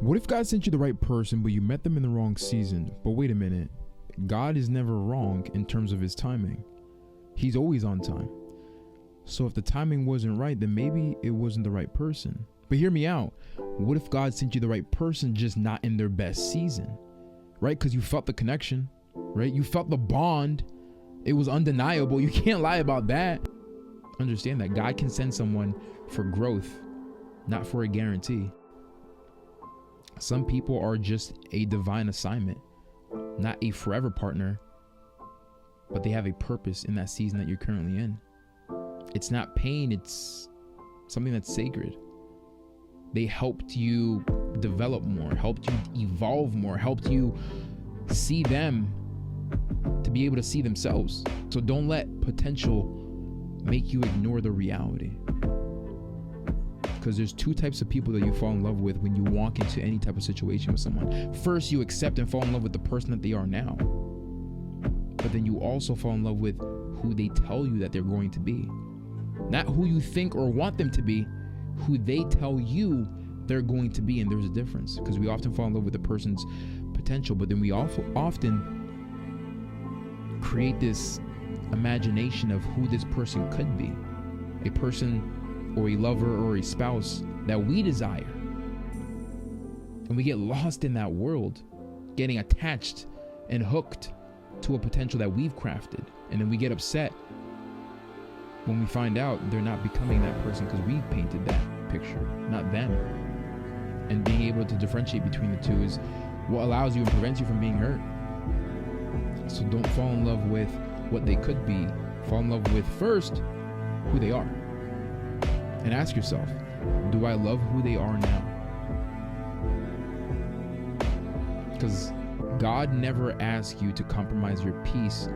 What if God sent you the right person, but you met them in the wrong season? But wait a minute. God is never wrong in terms of his timing. He's always on time. So if the timing wasn't right, then maybe it wasn't the right person. But hear me out. What if God sent you the right person, just not in their best season? Right? Because you felt the connection, right? You felt the bond. It was undeniable. You can't lie about that. Understand that God can send someone for growth, not for a guarantee. Some people are just a divine assignment, not a forever partner, but they have a purpose in that season that you're currently in. It's not pain, it's something that's sacred. They helped you develop more, helped you evolve more, helped you see them to be able to see themselves. So don't let potential make you ignore the reality. Because there's two types of people that you fall in love with when you walk into any type of situation with someone. First, you accept and fall in love with the person that they are now. But then you also fall in love with who they tell you that they're going to be. Not who you think or want them to be, who they tell you they're going to be. And there's a difference, because we often fall in love with the person's potential, but then we also often create this imagination of who this person could be. A person or a lover or a spouse that we desire. And we get lost in that world, getting attached and hooked to a potential that we've crafted. And then we get upset when we find out they're not becoming that person because we painted that picture, not them. And being able to differentiate between the two is what allows you and prevents you from being hurt. So don't fall in love with what they could be. Fall in love with first who they are. And ask yourself, do I love who they are now? Because God never asks you to compromise your peace